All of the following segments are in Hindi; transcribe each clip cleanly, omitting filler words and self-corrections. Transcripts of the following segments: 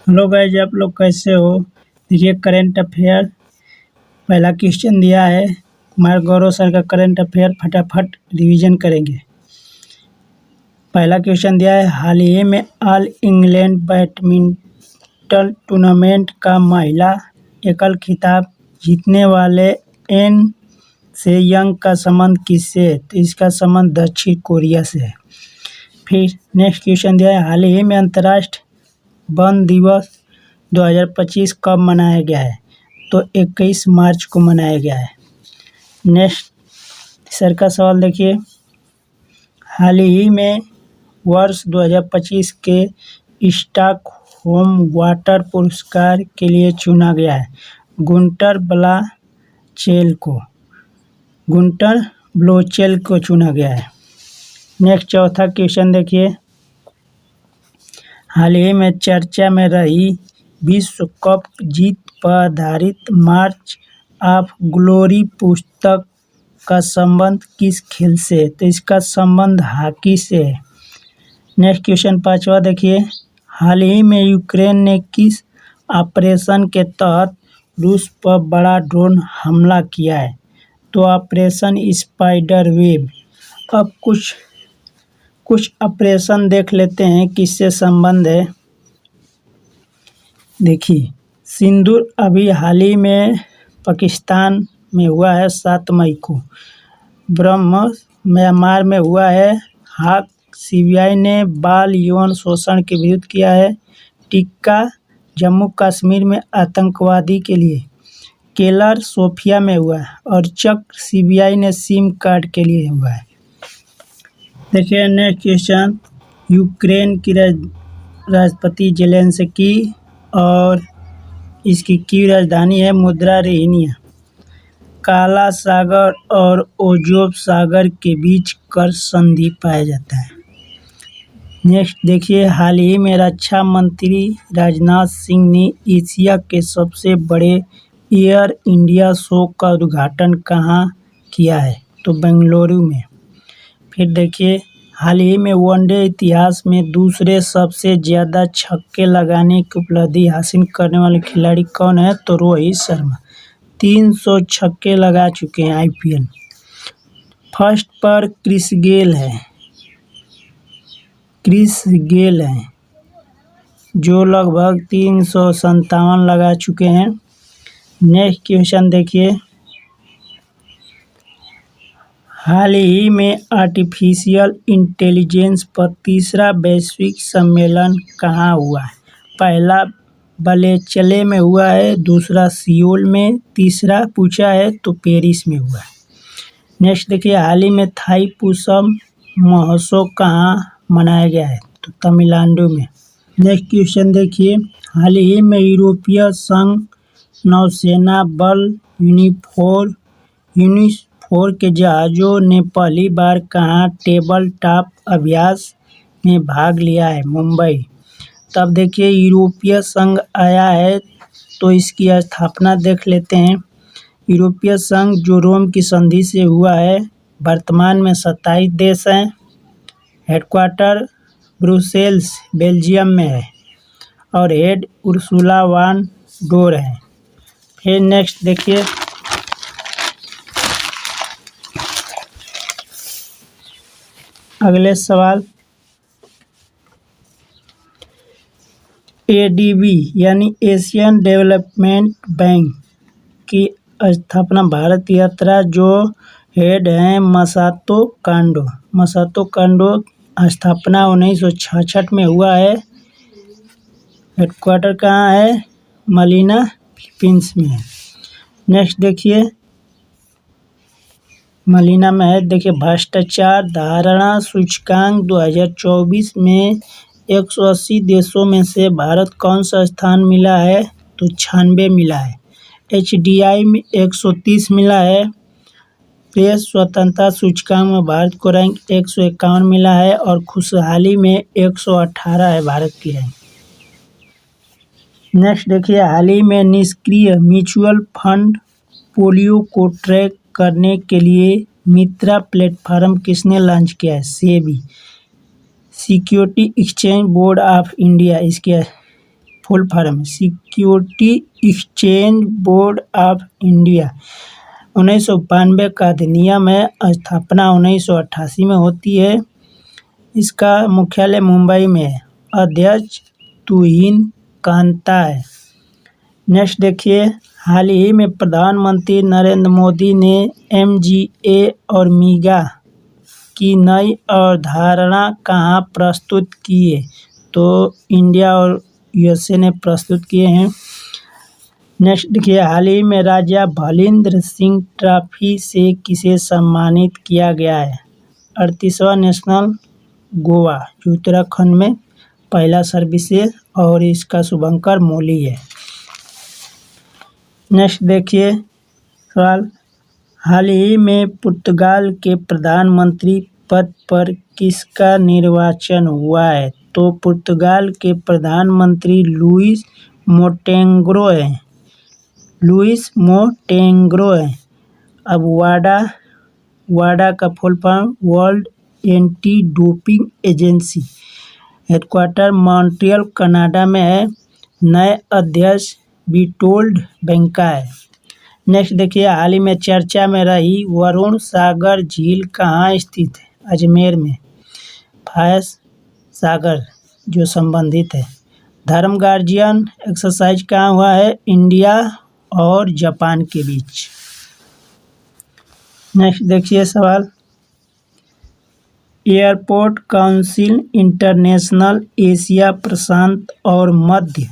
हेलो गाइज, आप लोग कैसे हो। देखिए करंट अफेयर पहला क्वेश्चन दिया है। कुमार गौरव सर का करंट अफेयर फटाफट रिवीजन करेंगे। पहला क्वेश्चन दिया है, हाल ही में ऑल इंग्लैंड बैडमिंटन टूर्नामेंट का महिला एकल खिताब जीतने वाले एन से यंग का संबंध किससे है? तो इसका संबंध दक्षिण कोरिया से है। फिर नेक्स्ट क्वेश्चन दिया है, हाल ही में अंतर्राष्ट्रीय वन दिवस 2025 कब मनाया गया है? तो 21 मार्च को मनाया गया है। नेक्स्ट सर का सवाल देखिए, हाल ही में वर्ष 2025 के स्टॉकहोम वाटर पुरस्कार के लिए चुना गया है गुंटर ब्लोचेल को चुना गया है। नेक्स्ट चौथा क्वेश्चन देखिए, हाल ही में चर्चा में रही विश्व कप जीत पर आधारित मार्च ऑफ ग्लोरी पुस्तक का संबंध किस खेल से है? तो इसका संबंध हॉकी से है। नेक्स्ट क्वेश्चन पांचवा देखिए, हाल ही में यूक्रेन ने किस ऑपरेशन के तहत रूस पर बड़ा ड्रोन हमला किया है? तो ऑपरेशन स्पाइडर वेब। अब कुछ ऑपरेशन देख लेते हैं किससे संबंध है। देखिए, सिंदूर अभी हाल ही में पाकिस्तान में हुआ है 7 मई को। ब्रह्मोस म्यांमार में हुआ है। हाक सीबीआई ने बाल यौन शोषण के विरुद्ध किया है। टिक्का जम्मू कश्मीर में आतंकवादी के लिए। केलर सोफिया में हुआ है। और चक्र सीबीआई ने सिम कार्ड के लिए हुआ है। देखिए नेक्स्ट क्वेश्चन, यूक्रेन की राष्ट्रपति जेलेंस्की और इसकी की राजधानी है मुद्रारेनिया। काला सागर और ओजोव सागर के बीच कर संधि पाया जाता है। नेक्स्ट देखिए, हाल ही में रक्षा मंत्री राजनाथ सिंह ने एशिया के सबसे बड़े एयर इंडिया शो का उद्घाटन कहाँ किया है? तो बेंगलुरु में। फिर देखिए, हाल ही में वनडे इतिहास में दूसरे सबसे ज़्यादा छक्के लगाने की उपलब्धि हासिल करने वाले खिलाड़ी कौन है? तो रोहित शर्मा 300 छक्के लगा चुके हैं आईपीएल। फर्स्ट पर क्रिस गेल हैं जो लगभग 357 लगा चुके हैं। नेक्स्ट क्वेश्चन देखिए, हाल ही में आर्टिफिशियल इंटेलिजेंस पर तीसरा वैश्विक सम्मेलन कहाँ हुआ है? पहला बलेचले में हुआ है, दूसरा सियोल में, तीसरा पूछा है तो पेरिस में हुआ है। नेक्स्ट देखिए, हाल ही में थाईपुसम महोत्सव कहाँ मनाया गया है? तो तमिलनाडु में। नेक्स्ट क्वेश्चन देखिए, हाल ही में यूरोपीय संघ नौसेना बल यूनिफोर के जहाज़ों ने पहली बार कहाँ टेबल टॉप अभ्यास में भाग लिया है? मुंबई। तब देखिए, यूरोपीय संघ आया है तो इसकी स्थापना देख लेते हैं। यूरोपीय संघ जो रोम की संधि से हुआ है, वर्तमान में 27 देश हैं। हेडक्वार्टर ब्रुसेल्स बेल्जियम में है और हेड उर्सुला वान डोर है। फिर नेक्स्ट देखिए, अगले सवाल, एडीबी यानी एशियन डेवलपमेंट बैंक की स्थापना भारत यात्रा जो हेड हैं मसातो कांडो स्थापना 1966 में हुआ है। हेडक्वार्टर कहाँ है? मनीला फिलीपींस में है। नेक्स्ट देखिए, मनीला में है। देखिए, भ्रष्टाचार धारणा सूचकांक 2024 में 180 देशों में से भारत कौन सा स्थान मिला है? तो 96 मिला है। एचडीआई में 130 मिला है। प्रेस स्वतंत्रता सूचकांक में भारत को रैंक 151 मिला है और खुशहाली में 118 है भारत की रैंक। नेक्स्ट देखिए, हाल ही में निष्क्रिय म्यूचुअल फंड पोर्टफोलियो को ट्रैक करने के लिए मित्रा प्लेटफॉर्म किसने लॉन्च किया है? SEBI, security exchange board of India इसके full form security exchange board of India. 1992 का अधिनियम है। स्थापना 1988 में होती है। इसका मुख्यालय मुंबई में है। अध्यक्ष तुहिन कांता है। नेक्स्ट देखिए, हाल ही में प्रधानमंत्री नरेंद्र मोदी ने MGA और मीगा की नई अवधारणा कहाँ प्रस्तुत की है? तो इंडिया और USA ने प्रस्तुत किए हैं। नेक्स्ट देखिए, हाल ही में राजा भलिंद्र सिंह ट्रॉफी से किसे सम्मानित किया गया है? 38वां नेशनल गोवा, जो उत्तराखंड में पहला सर्विस है और इसका शुभंकर मोली है। नेक्स्ट देखिए सवाल, हाल ही में पुर्तगाल के प्रधानमंत्री पद पर किसका निर्वाचन हुआ है? तो पुर्तगाल के प्रधानमंत्री लुइस मोंटेग्रो हैं। अब वाडा का full form world anti doping agency, headquarter Montreal Canada में है। नए अध्यक्ष विटोल्ड वेंका है। नेक्स्ट देखिए, हाल ही में चर्चा में रही वरुण सागर झील कहाँ स्थित है? अजमेर में। फायस सागर जो संबंधित है। धर्म गार्जियन एक्सरसाइज कहाँ हुआ है? इंडिया और जापान के बीच। नेक्स्ट देखिए सवाल, एयरपोर्ट काउंसिल इंटरनेशनल एशिया प्रशांत और मध्य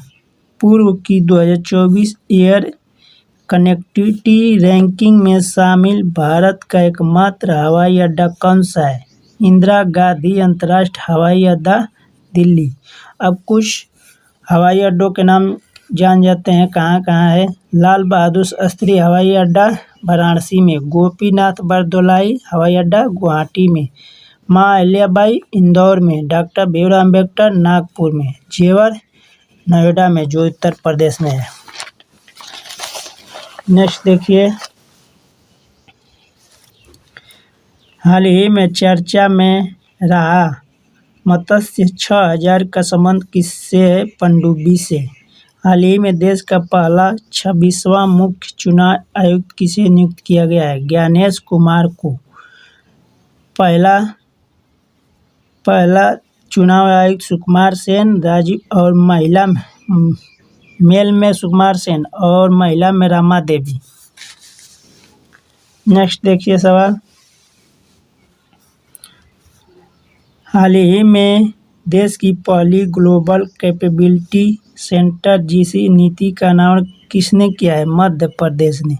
पूर्व की 2024 एयर कनेक्टिविटी रैंकिंग में शामिल भारत का एकमात्र हवाई अड्डा कौन सा है? इंदिरा गांधी अंतर्राष्ट्रीय हवाई अड्डा, दिल्ली। अब कुछ हवाई अड्डों के नाम जान जाते हैं कहाँ कहाँ है। लाल बहादुर शास्त्री हवाई अड्डा वाराणसी में, गोपीनाथ बरदोलाई हवाई अड्डा गुवाहाटी में, माँ अहिल्याबाई इंदौर में, डॉक्टर भीमराव अम्बेडकर नागपुर में, जेवर नोएडा में जो उत्तर प्रदेश में है। नेक्स्ट देखिए, हाल ही में चर्चा में रहा मत्स्य 6000 का संबंध किससे है? पनडुब्बी से। हाल ही में देश का पहला 26वां मुख्य चुनाव आयुक्त किसे नियुक्त किया गया है? ज्ञानेश कुमार को। पहला चुनाव आयुक्त सुकुमार सेन, राजीव और मेल में सुकुमार सेन और महिला में रमा देवी। नेक्स्ट देखिए सवाल, हाल ही में देश की पहली ग्लोबल कैपेबिलिटी सेंटर GC नीति का अनावरण किसने किया है? मध्य प्रदेश ने।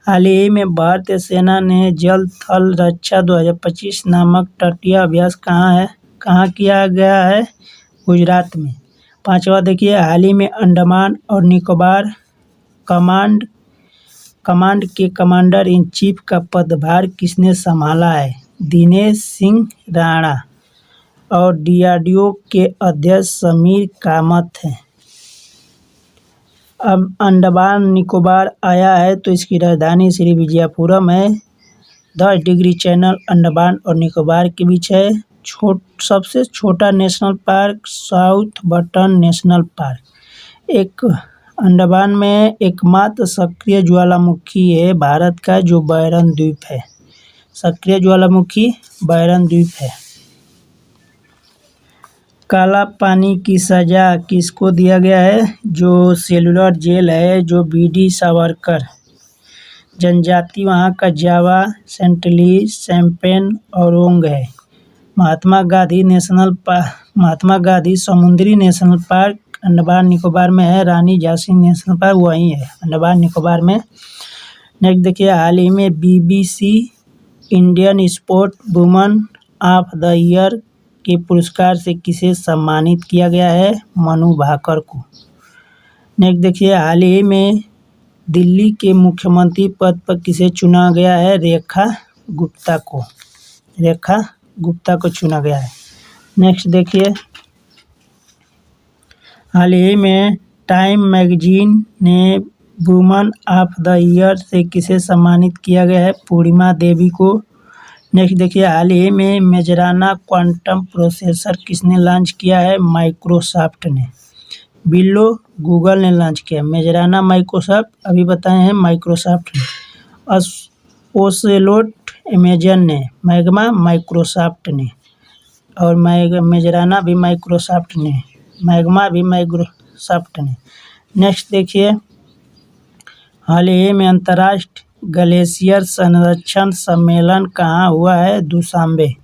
हाल ही में भारतीय सेना ने जल थल रक्षा 2025 नामक तटीय अभ्यास कहाँ किया गया है? गुजरात में। पांचवा देखिए, हाल ही में अंडमान और निकोबार कमांड के कमांडर इन चीफ का पदभार किसने संभाला है? दिनेश सिंह राणा। और DRDO के अध्यक्ष समीर कामत हैं। अब अंडमान निकोबार आया है तो इसकी राजधानी श्री विजयपुरम है। 10 डिग्री चैनल अंडमान और निकोबार के बीच है। सबसे छोटा national park south button national park. एक अंडमान में एकमात्र सक्रिय ज्वालामुखी है भारत का, जो बैरन द्वीप है। सक्रिय ज्वालामुखी बैरन द्वीप है। काला पानी की सजा किसको दिया गया है? जो सेलुलर जेल है, जो BD सावरकर। जनजाति वहाँ का जावा, सेंटलीज, शैम्पेन और ओंग है। महात्मा गांधी समुद्री नेशनल पार्क अंडमान निकोबार में है। रानी झांसी नेशनल पार्क वहीं है अंडमान निकोबार में। नेक्स्ट देखिए, हाल ही में BBC Indian sport woman of the year के पुरस्कार से किसे सम्मानित किया गया है? मनु भाकर को। नेक्स्ट देखिए, हाल ही में दिल्ली के मुख्यमंत्री पद पर किसे चुना गया है? रेखा गुप्ता को चुना गया है। नेक्स्ट देखिए, हाल ही में टाइम मैगजीन ने वुमन ऑफ द ईयर से किसे सम्मानित किया गया है? पूर्णिमा देवी को। नेक्स्ट देखिए, हाल ही में मेजराना क्वांटम प्रोसेसर किसने लॉन्च किया है? माइक्रोसॉफ्ट ने। बिल्लो गूगल ने लॉन्च किया, मेजराना माइक्रोसॉफ्ट अभी बताए हैं माइक्रोसॉफ्ट ने, ओसेलोट अमेजन ने, मैग्मा माइक्रोसॉफ्ट ने और मेजराना भी माइक्रोसॉफ्ट ने, मैग्मा भी माइक्रोसॉफ्ट ने। नेक्स्ट देखिए, हाल ही में अंतर्राष्ट्रीय ग्लेशियर संरक्षण सम्मेलन कहाँ हुआ है? दुशांबे।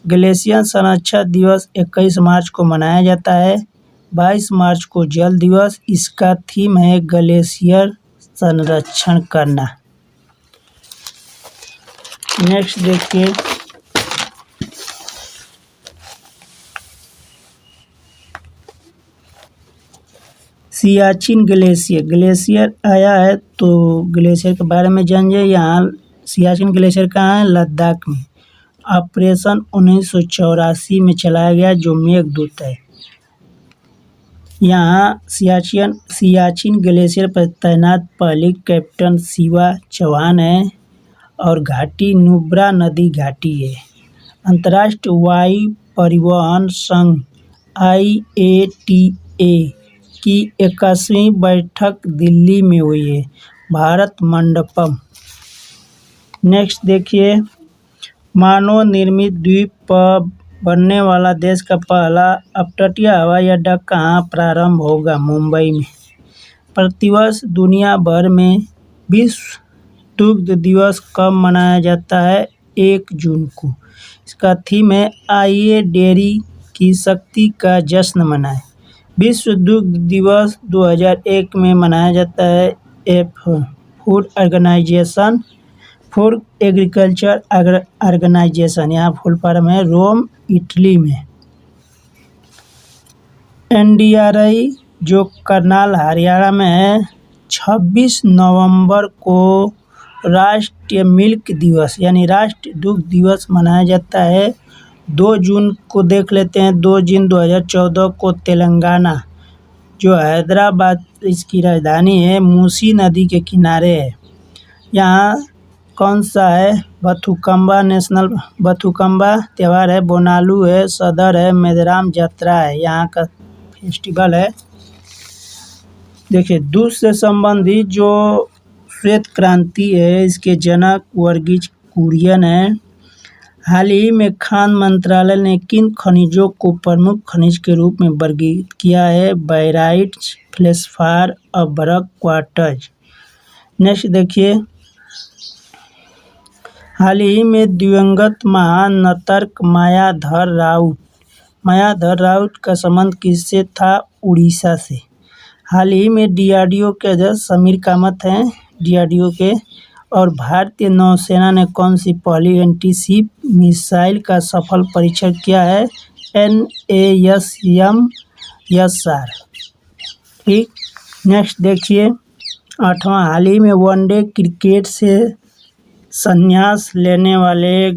ग्लेशियर संरक्षण दिवस 21 मार्च को मनाया जाता है, 22 मार्च को जल दिवस। इसका थीम है ग्लेशियर संरक्षण करना। नेक्स्ट देखिए, सियाचिन ग्लेशियर आया है, तो ग्लेशियर के बारे में जानिए। यहाँ सियाचिन ग्लेशियर कहाँ है? लद्दाख में। ऑपरेशन 1984 में चलाया गया, जो मेघदूत है। यहाँ सियाचिन ग्लेशियर पर तैनात पहली कैप्टन शिवा चौहान है और घाटी नुब्रा नदी घाटी है। अंतर्राष्ट्रीय वायु परिवहन संघ IATA की 21वीं बैठक दिल्ली में हुई है, भारत मंडपम। नेक्स्ट देखिए, मानव निर्मित द्वीप पर बनने वाला देश का पहला अपतटीय हवाई अड्डा कहाँ प्रारंभ होगा? मुंबई में। प्रतिवर्ष दुनिया भर में विश्व दुग्ध दिवस कब मनाया जाता है? 1 जून को। इसका थीम है आइए डेयरी की शक्ति का जश्न मनाएं। विश्व दुग्ध दिवस 2001 में मनाया जाता है। Food organisation food agriculture organisation, यहाँ फुल फॉर्म है, रोम इटली में। NDRI जो करनाल हरियाणा में है, 26 नवंबर को राष्ट्रीय मिल्क दिवस यानी राष्ट्रीय दुग्ध दिवस मनाया जाता है। 2 जून को देख लेते हैं, 2 जून 2014 को तेलंगाना जो हैदराबाद इसकी राजधानी है, मूसी नदी के किनारे है। यहाँ कौन सा है? बथुकम्बा त्यौहार है, बोनालू है, सदर है, मेदराम यात्रा है, यहाँ का फेस्टिवल है। देखिए, दूध से संबंधित जो श्वेत क्रांति है, इसके जनक वर्गीज कुरियन है। हाल ही में खान मंत्रालय ने किन खनिजों को प्रमुख खनिज के रूप में वर्गीकृत किया है? बायराइट, फेल्सपार और ब्रक क्वार्ट्ज। नेक्स्ट देखिए, हाल ही में दिवंगत महान नर्तक मायाधर राउत का संबंध किससे था? उड़ीसा से। हाल ही में DRDO के अध्यक्ष समीर कामत हैं, DRDO के। और भारतीय नौसेना ने कौन सी पहली एंटी-शिप मिसाइल का सफल परीक्षण किया है? NASM-SR। ठीक। नेक्स्ट देखिए, 8वां, हाल ही में वनडे क्रिकेट से संन्यास लेने वाले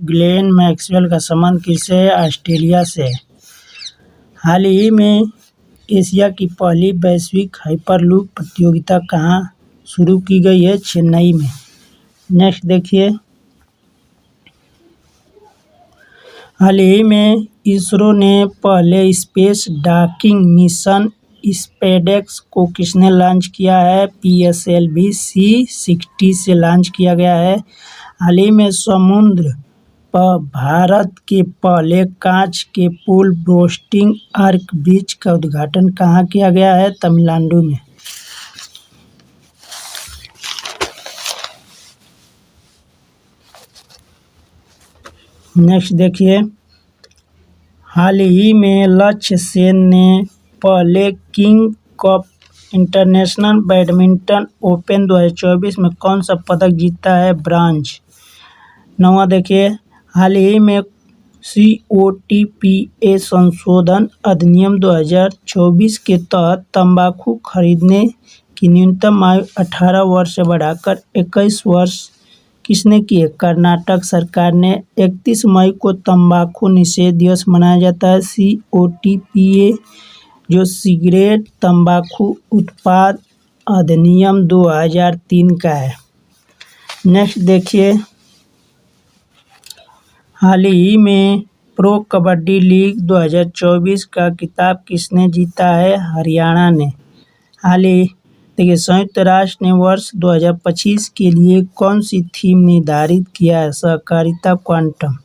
ग्लेन मैक्सवेल का संबंध किससे है? ऑस्ट्रेलिया से। हाल ही में एशिया की पहली वैश्विक हाइपरलूप प्रतियोगिता कहाँ शुरू की गई है? चेन्नई में। नेक्स्ट देखिए, हाल ही में इसरो ने पहले स्पेस डॉकिंग मिशन स्पेडेक्स को किसने लॉन्च किया है? PSLV-C60 से लॉन्च किया गया है। हाल ही में समुद्र पर भारत के पहले कांच के पुल बोस्टिंग आर्क ब्रिज का उद्घाटन कहाँ किया गया है? तमिलनाडु में। नेक्स्ट देखिए, हाल ही में लक्ष्य सेन ने पहले king cup international badminton open 2024 में कौन सा पदक जीता है? ब्रॉन्ज। 9वां देखिए, हाल ही में COTPA संशोधन अधिनियम 2024 के तहत तंबाकू खरीदने की न्यूनतम आयु 18 वर्ष से बढ़ाकर 21 वर्ष किसने की है? कर्नाटक सरकार ने। 31 मई को तंबाकू निषेध दिवस मनाया जाता है। COTPA जो सिगरेट तंबाकू उत्पाद अधिनियम 2003 का है। नेक्स्ट देखिए, हाल ही में प्रो कबड्डी लीग 2024 का खिताब किसने जीता है? हरियाणा ने। हाल ही देखिए, संयुक्त राष्ट्र ने वर्ष 2025 के लिए कौन सी थीम निर्धारित किया है? सहकारिता क्वांटम।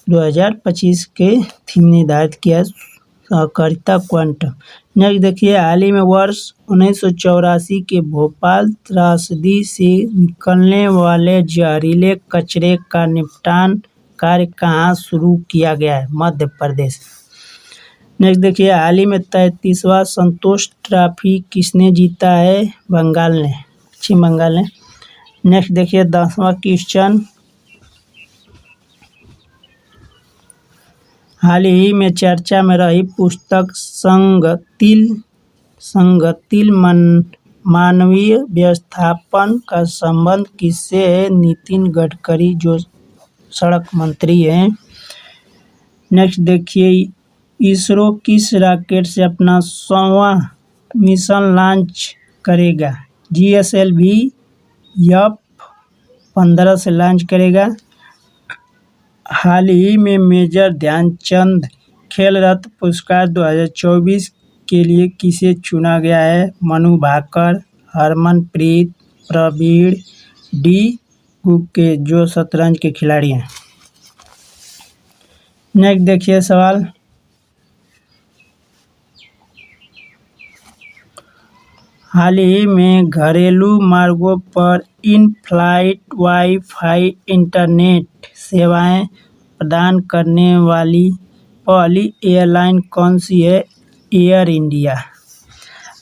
2025 के थीम निर्धारित किया है सहकारिता क्वांटम। नेक्स्ट देखिए, हाल ही में वर्ष 1984 के भोपाल त्रासदी से निकलने वाले जहरीले कचरे का निपटान कार्य कहाँ शुरू किया गया है? मध्य प्रदेश। नेक्स्ट देखिए, हाल ही में 33वां संतोष ट्रॉफी किसने जीता है? बंगाल ने, पश्चिम बंगाल ने। नेक्स्ट देखिए, 10वां क्वेश्चन, हाल ही में चर्चा में रही पुस्तक संगतिल मानवीय व्यवस्थापन का संबंध किससे है? नितिन गडकरी, जो सड़क मंत्री हैं। नेक्स्ट देखिए, इसरो किस रॉकेट से अपना 100वां मिशन लॉन्च करेगा? GSLV F-15 से लॉन्च करेगा। हाल ही में मेजर ध्यानचंद खेल रत्न पुरस्कार 2024 के लिए किसे चुना गया है? मनु भाकर, हरमनप्रीत, प्रवीण डी गुके, जो शतरंज के खिलाड़ी हैं। नेक्स्ट देखिए सवाल, हाल ही में घरेलू मार्गों पर इन फ्लाइट वाईफाई इंटरनेट सेवाएं प्रदान करने वाली पहली एयरलाइन कौन सी है? Air India.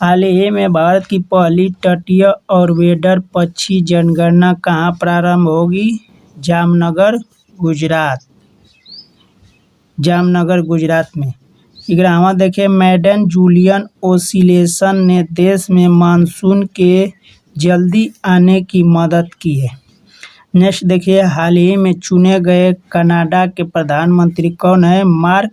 हाल ही में भारत की पहली तटीय और वेदर पक्षी जनगणना कहाँ प्रारंभ होगी? जामनगर, गुजरात में। 11वां देखिए, मैडन जूलियन ओसिलेशन ने देश में मानसून के जल्दी आने की मदद की है। नेक्स्ट देखिए, हाल ही में चुने गए कनाडा के प्रधानमंत्री कौन है? मार्क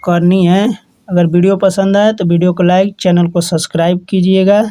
कार्नी है। अगर वीडियो पसंद आए तो वीडियो को लाइक, चैनल को सब्सक्राइब कीजिएगा।